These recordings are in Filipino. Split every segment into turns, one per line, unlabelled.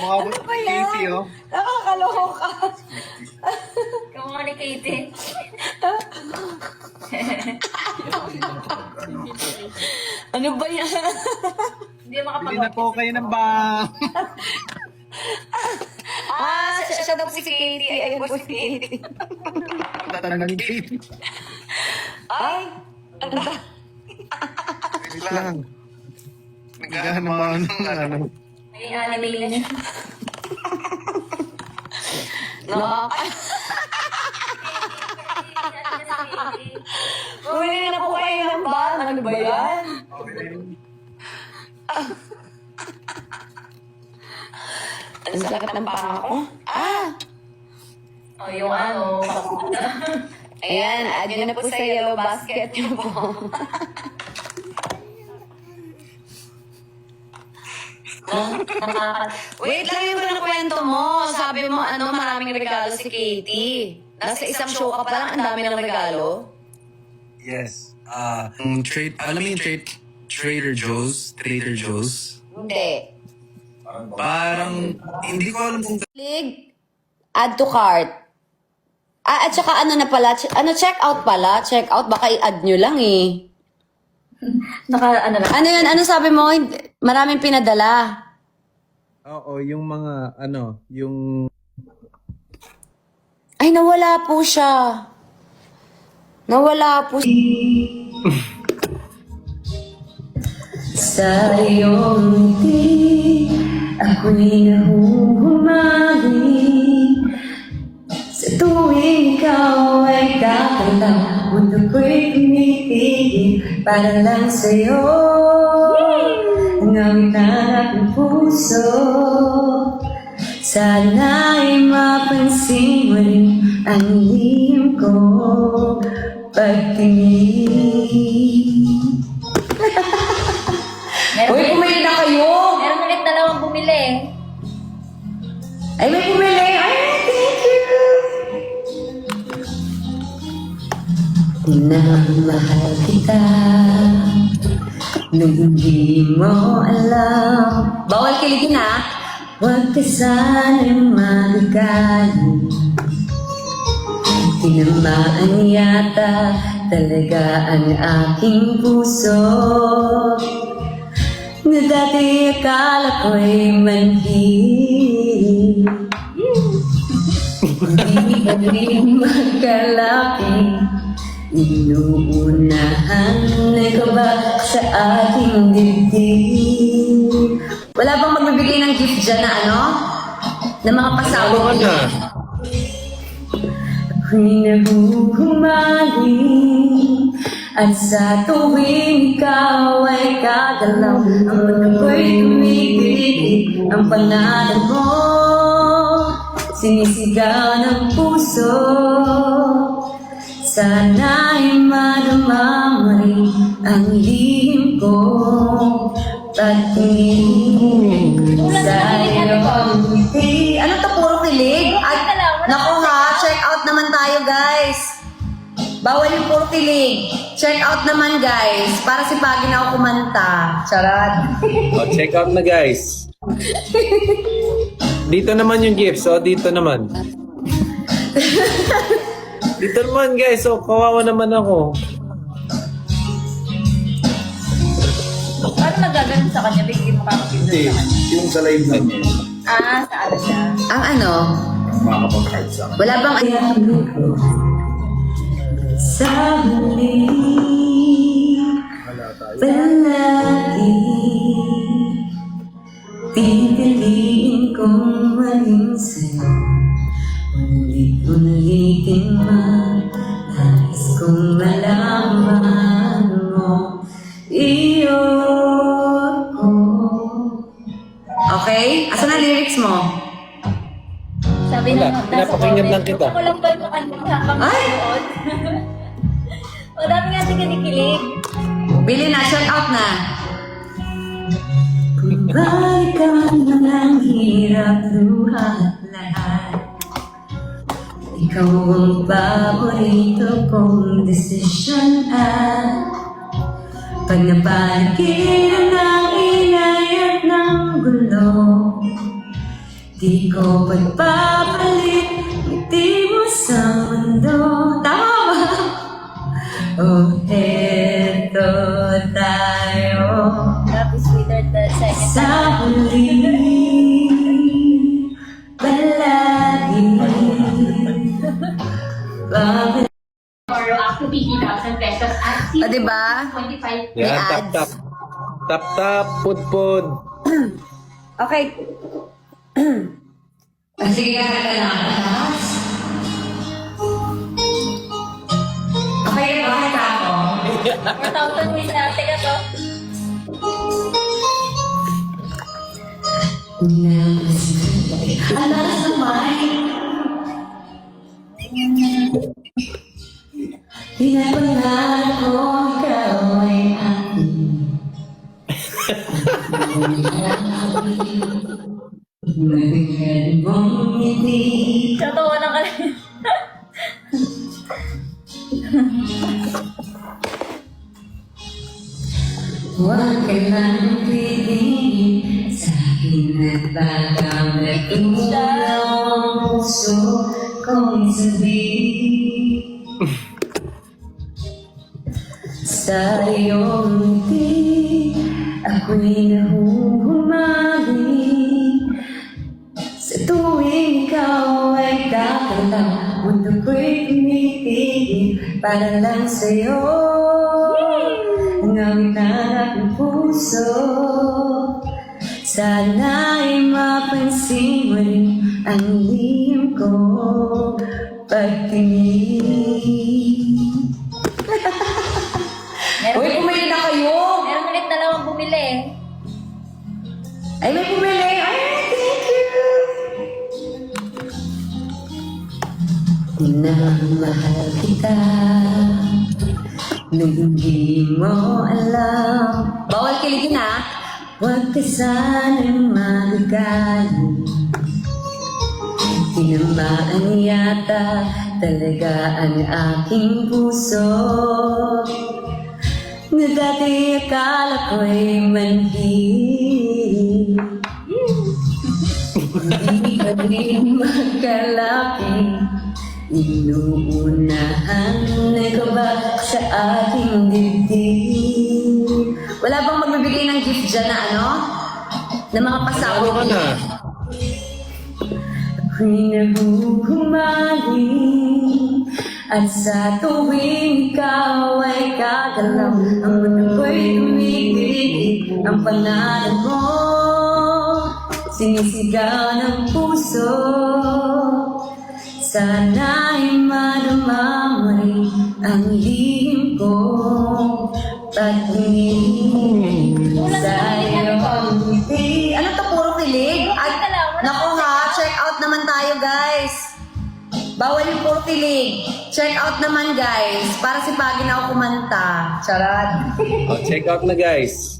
Ano ba yan?
Casey, oh.
Nakakaloka.
Kamukha ni Katie.
Ano ba yan?
Hindi makapag-
Bili na po kayo ng bang.
Siya daw si Katie. Ayan po si Katie.
Tatanda ni Casey.
Ay,
Wait lang. Naghahanap ako ng ano.
Naging anime na.
bumili na po kayo ng bag. Ano ba yan? Ang sakit ng panga ko.
O, yung ano.
Ayan, add nyo na po sa yellow basket nyo po. Wait lang yung kwento mo. Sabi mo, maraming regalo si Katie. Nasa isang show ka pa lang, ang dami ng regalo.
Yes. Alam mo yung Trader Joe's? Trader Joe's?
Hindi.
Parang, hindi ko alam kung
Click, add to cart. At saka ano na pala, check out pala. Check out, baka i-add nyo lang eh.
Ano lang.
Ano yun? Ano sabi mo? Maraming pinadala.
Oo, yung mga ano, yung...
Ay, nawala po siya. Nawala po siya. Sa iyong ngiti, ako'y nahuhumali. Sa tuwing ikaw ay kakanta, mundo ko'y tumitigil para lang sa'yo. Ngamit ang aking puso, sana'y mapansin mo rin ang lihim ko pagtingin. Uy, pumili na kayo!
Meron ulit dalawang bumili.
Ay, may pumili! Ay, thank you! Minamahal kita nung hindi mo alam. Bawal kiligin ha! Huwag ka sanang magaling. Tinamaan yata talaga ang aking puso, na dati akala ko'y manhid. Hindi ka rin magkalapit, inuunahan na ikaw ba sa aking dibdib. Wala bang magbibigay ng gift dyan na ano? Na mga pasawa? Ako'y nahuhumaling, at sa tuwing ikaw ay gagalaw, ang mundo ko'y tumitigil, ang pangalan mo sinisigaw ng puso. Sana'y madama mo rin ang lihim ko pagtingin sa iyong ngiti. Ano to, puro kilig? At, naku ha, check out naman tayo guys. Bawal yung puro kilig. Check out naman guys, para si Pagi na ako kumanta. Charot.
Check out na guys. Dito naman yung gifts, dito naman. Dito naman guys, kawawa naman ako.
Paano magaganon sa kanya? Bigyan mo kakapin
hindi.
sa kanya.
Yung sa live na niya.
Sa ano siya?
Ang ano?
Makakapag-card sa akin.
Wala bang sa huli palagi pipiliin kong maging sa'yo, ulit-ulitin man nais kong malaman mo iyo ko. Okay? Asan na lyrics mo?
Sabi
Wala,
nasa
pinapakinggan
comment,
lang kita.
Ako lang ba yung makanta habang
Ay!
nanonood? O, dami nga si kinikilig.
Bili na, check out na. Kung balik ka man ang hirap luha at lahat, ikaw ang paborito kong desisyon at pag napaligiran ng ingay at ng gulo, Di ko pagpapalit, ngiti mo sa mundo. Tama ba? Oh, eto tayo
Love is sweeter than second
sa huli. Palagi. Bakit?
Tomorrow up to 50,000 pesos at
O, diba?
25
May
Yan, tap
ads.
tap. Tap tap, pud.
Okay. Sige ka na lang. Okay, bakit ako?
4,000 wins na. Teka to.
Alas naman. Pinapangarap ko ikaw ay akin. Nagagad mong ngiti.
Tatawanan ka rin.
Huwag ka lang piliin sa akin at baka nagtulaw ang puso kong sabihin. Sa iyong ngiti, ako'y nahuhumali. Sa tuwing ikaw ay kakalaw, mundo ko'y tumitigil para lang sa'yo. Ngawit ang aking puso, sana'y mapansin mo rin ang lihim ko pagtingin. Uy, pumili na kayo!
Meron ulit na lang ang bumili.
Ay, may pumili! Ay, thank you! Minamahal kita nung hindi mo alam. Bawal kiligin ha! Huwag ka sanang magagali. Tinamaan yata talaga ang aking puso, na dati akala ko'y manhid. Hindi ka rin magkalapit, inuunahan na kabak sa aking dibdib. Wala bang magbibigay ng gift dyan na ano? Na mga pasabog?
Ano ka na?
Ako'y nahuhumaling at sa tuwing ikaw ay kagalaw, ang mundo ko'y tumitigil, ang pangalan mo sinisigaw ng puso. Sana'y madama mo rin ang lihim ko pagtingin sa iyong ngiti. Ano to, puro kilig? Ay, naku ha, check out naman tayo guys. Bawal yung puro kilig. Check out naman guys. Para si Pagi na ako kumanta. Charot.
Oh, check out na guys.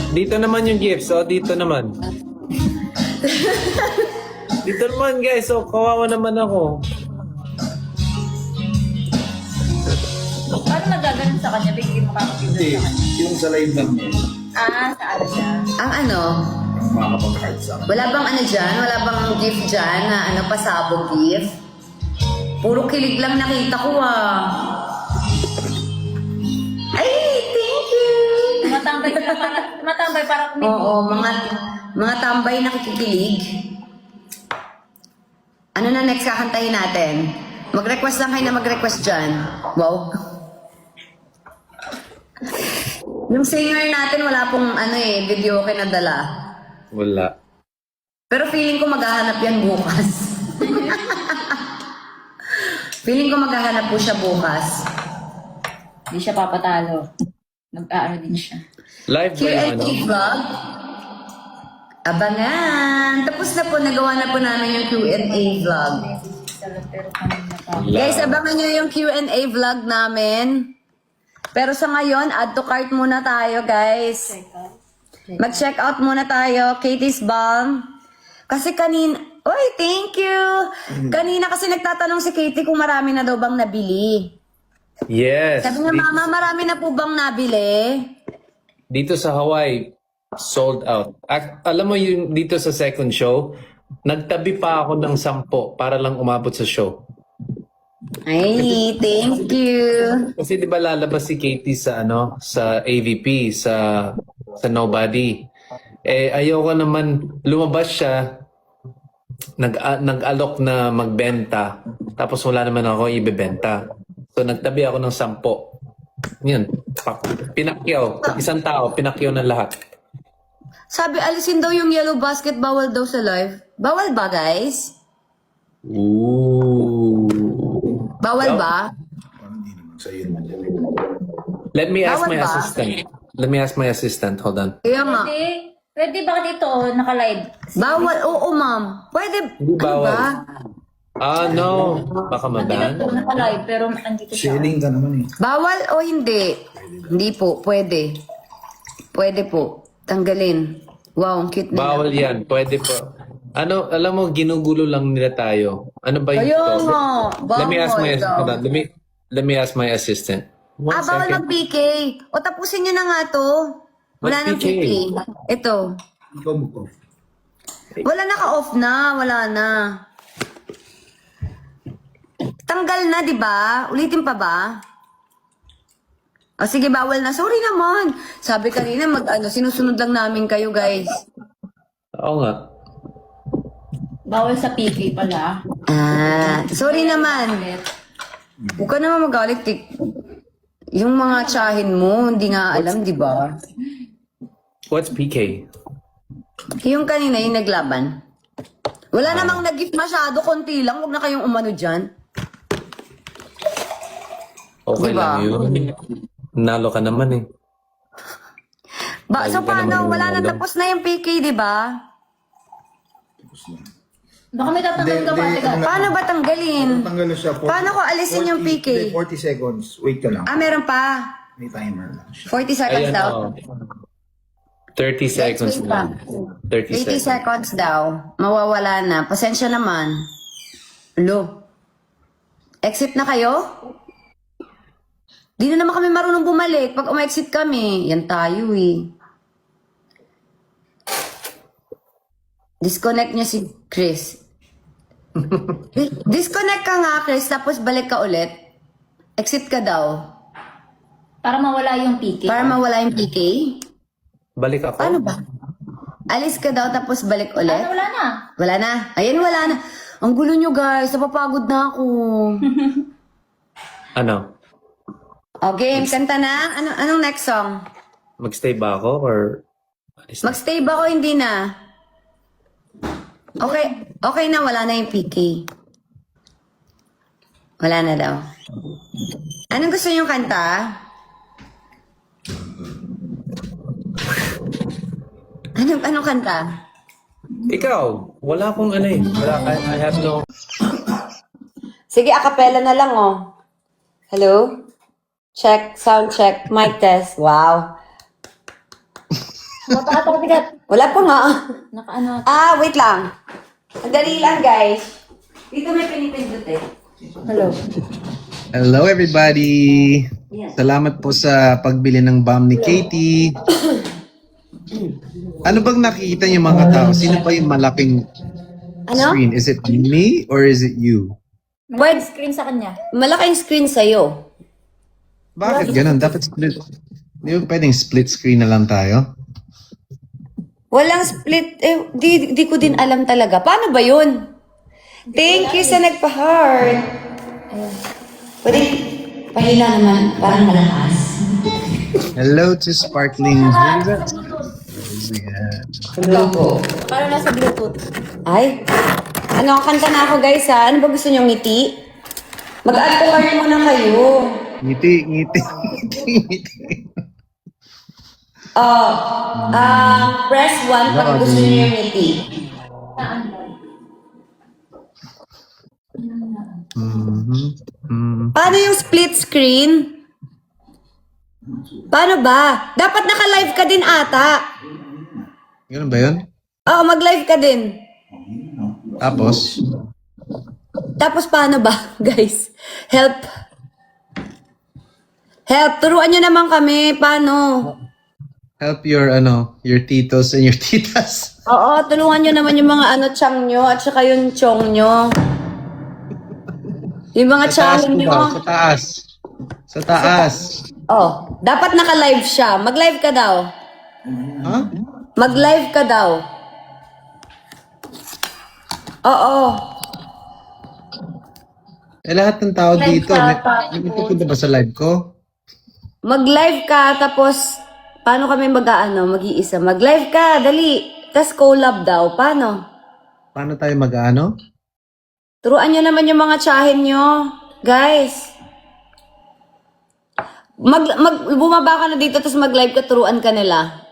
Dito naman yung gifts. Oh, dito naman. Dito naman guys. Oh, kawawa naman ako.
Paano magaganon sa kanya? Bigyan mo kakapindot
Hindi,
sa kanya.
yung sa live lang niya,
Ah, sa ano siya?
Ang ano,
makakapag-card sa akin.
wala bang ano dyan? Wala bang gift dyan na ano, pasabog gift? Puro kilig lang nakita ko ah. Ay, thank you!
Tumatambay para kumigil.
Oo, mga tambay na kikilig. Ano na next kakantahin natin? Mag-request lang kayo na mag-request dyan. Wow. Yung singer natin, wala pong ano video okay na dala.
Wala.
Pero feeling ko maghahanap yan bukas. Feeling ko maghahanap po siya bukas.
Hindi siya papatalo. Nag-aano din siya.
Live ba yung ano?
Q&A vlog. Abangan! Tapos na po, nagawa na po namin yung Q&A vlog.
Pero kanina pa.
Guys, abangan nyo yung Q&A vlog namin. Pero sa ngayon, add to cart muna tayo, guys. Mag-check out muna tayo, Katie's Balm. Kasi kanina, oy, thank you! Kanina kasi nagtatanong si Katie kung marami na daw bang nabili.
Yes.
Sabi niya, Mama, marami na po bang nabili?
Dito sa Hawaii. Sold out. Alam mo yung dito sa second show, nagtabi pa ako ng 10 para lang umabot sa show.
Ay, thank you.
Kasi 'di ba lalabas si Katie sa sa AVP sa Nobody. Ayoko naman lumabas siya nag-alok na magbenta tapos wala naman ako ibebenta. So nagtabi ako ng 10. Yun. Pinakyaw. Isang tao, pinakyaw ng lahat.
Sabi, alisin daw yung yellow basket, bawal daw sa live. Bawal ba, guys?
Ooh.
Bawal ba?
Let me ask
Bawal
my
ba?
assistant. Let me ask my assistant. Hold on.
Kaya nga.
Pwede bakit ito naka-live?
Bawal, oo ma'am. Pwede,
Hindi
ano
bawal.
ba?
No. Baka maban.
Ito naka-live pero andito siya.
Sharing ka naman eh.
Bawal o hindi? Hindi po, pwede. Pwede po. Tanggalin. Wow, ang cute na.
Bawal yan. Pwede po. Alam mo, ginugulo lang nila tayo. Ano ba
Kaya
ito?
nga.
Let me ask my
Bawal
hold
daw.
on. Let me ask my assistant. One
Bawal
second.
mag-PK. O tapusin nyo na nga to. Wala nang
Mag-PK.
PK. Ito.
Ikaw mo ko.
Wala naka-off na. Wala na. Tanggal na, di ba? Ulitin pa ba? O sige, bawal na. Sorry naman. Sabi kanina, sinusunod lang namin kayo, guys.
Oo nga.
Bawal sa PK pala.
Sorry naman. Huwag ka naman magalit. Yung mga tsahin mo, hindi nga alam, di ba?
What's PK?
Yung kanina, yung naglaban. Wala namang nag-gift masyado, konti lang. Huwag na kayong umano dyan.
Okay
Diba?
lang yun. Nalo ka naman eh.
So
Lagi ka naman
paano? Wala na,
nanalo.
tapos na yung PK, di ba?
Baka may tatanggal ka pa. Teka.
Paano ba tanggalin?
Tanggalin siya.
Paano ko alisin yung PK?
40 seconds. Wait ka lang.
Meron pa.
May timer lang siya.
40 seconds
Ayan
daw.
o. 30 seconds
wait pa.
lang. 30
80
seconds.
seconds daw. Mawawala na. Pasensya naman. Lo. Exit na kayo? Di na naman kami marunong bumalik. Pag umexit kami, yan tayo eh. Disconnect niya si Chris. Disconnect ka nga, Chris, tapos balik ka ulit. Exit ka daw.
Para mawala yung PK.
Para mawala yung PK.
Balik ako.
Paano ba? Alis ka daw, tapos balik ulit.
Wala na.
Wala na. Ayan, wala na. Ang gulo nyo, guys. Napapagod na ako.
Ano?
O, game. Kanta na. Anong next song?
Magstay ba ako or...
Magstay ba o hindi na? Okay na. Wala na yung PK. Wala na daw. Anong gusto nyo kanta? Anong kanta?
Ikaw, wala akong ano eh. I have no...
Sige, acapella na lang, oh. Hello? Check, sound check, mic test. Wow. Wala pa nga.
Naka-ano.
Wait lang. Madali lang, guys. Dito may pinipindot eh. Hello.
Hello everybody!
Yes.
Salamat po sa pagbili ng bomb ni Katie. Ano bang nakikita niyo mga tao? Sino pa yung malaking
Ano?
screen? Is it me or is it you?
Malaking screen sa kanya.
Malaking screen sa'yo.
Bakit ganun? Dapat split. Di ba pwedeng split screen na lang tayo?
Walang split. Di ko din alam talaga. Paano ba yun? Thank you sa nagpa-heart. Pwede pahila naman. Parang malakas.
Hello to Sparkling. What is that? Yeah.
Hello po.
Paano nasa Bluetooth?
Ay. Kanta na ako, guys, ha? Ano ba gusto nyo, ngiti? Mag-add to cart muna kayo.
Ngiti, ngiti, ngiti.
Press 1 pag gusto nyo yung ngiti. Paano yung split screen? Paano ba? Dapat naka-live ka din ata.
Ganun ba yun?
Oo, mag-live ka din.
Tapos,
Tapos paano ba, guys? Help. Turuan nyo naman kami. Paano?
help your titos and your titas.
Oo, tulungan nyo naman yung mga chang nyo at saka yung chong nyo. Yung mga
Sa taas
chang
po
nyo.
daw, sa taas. Sa taas.
Oh, dapat naka-live siya. Mag-live ka daw.
Ha?
Mag-live ka daw. Oo.
Eh, lahat ng tao dito, may pupunta ba sa live ko?
Mag-live ka, tapos, paano kami mag-iisa? Mag-live ka, dali. Tapos collab daw. Paano?
Paano tayo mag-ano?
Turuan nyo naman yung mga tsahin nyo. Guys. Bumaba ka na dito, tapos mag-live ka, turuan ka nila.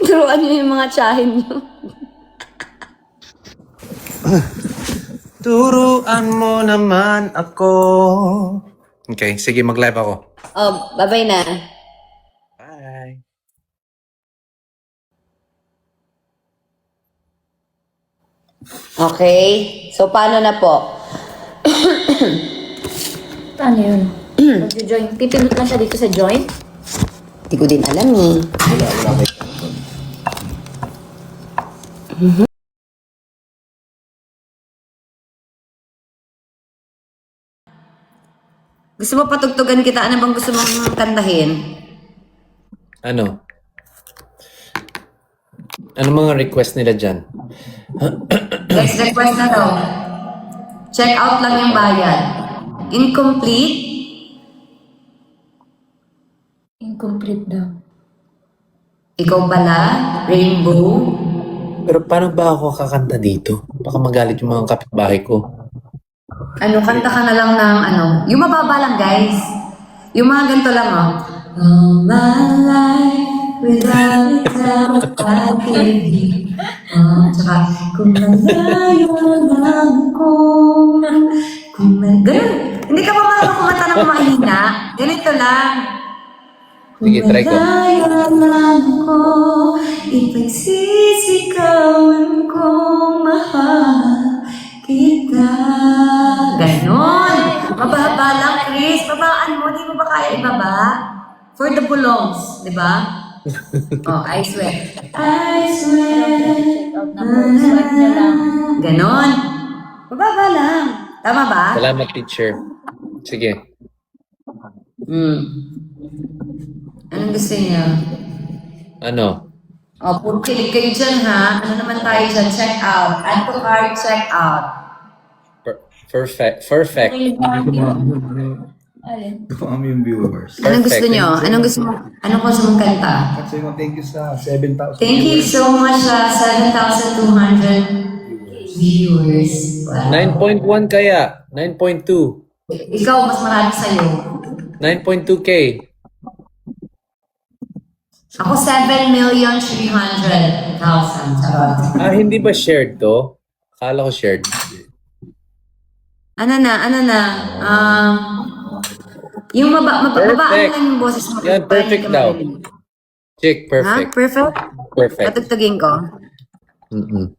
Turuan nyo yung mga tsahin nyo.
Turuan mo naman ako. Okay, sige, mag-live ako.
Oh, bye-bye na.
Bye.
Okay. So, paano na po?
Ano yun? Mag-join. Pipindot lang siya dito sa join?
Hindi ko din alam eh. Gusto mo patugtugan kita? Ano bang gusto mong kantahin?
Ano? Ano mga request nila dyan?
Next request na daw. Check out lang yung bayad. Incomplete?
Incomplete daw.
Ikaw pala? Rainbow?
Pero paano ba ako kakanta dito? Baka magalit yung mga kapitbahay ko.
Kanta ka na lang ng yung mababa lang guys. Yung mga ganito lang All my life without pag-ibig. Tsaka, kung malayo lang ako. Ganun. Hindi ka pa marunong kumanta ng mahina. Ganito lang.
Sige, try ko.
Malayo lang ako. Ipagsisikawan kong mahal kita. Ganon. Mababa lang, Chris. Babaan mo. Di mo ba kaya ibaba? For the belongs. Di ba? Oh, I swear. I swear.
Check out na po. Swipe niya lang.
Ganon. Mababa lang. Tama ba?
Salamat, teacher. Sige.
Anong gusto niyo?
Ano?
Oh, puro kilig kayo dyan, ha? Ano naman tayo dyan? Check out. Add to cart, check out.
Perfect. Perfect.
Kilig na Alin?
Ito kami yung viewers.
Anong gusto niyo? Anong gusto mong kanta?
Kasi thank you sa 7,000
Thank you so much sa 7,200 viewers. Wow.
9.1 kaya. 9.2.
Ikaw, mas marami sa'yo.
9.2K.
Ako, 7,300,000. Charot.
Hindi ba shared to? Akala ko shared.
Ano na? Yung babaan
Perfect.
lang yung boses mo.
Yan, perfect daw. Chick,
Ha?
perfect.
Perfect?
Perfect.
Patugtugin ko.
Mm-mm.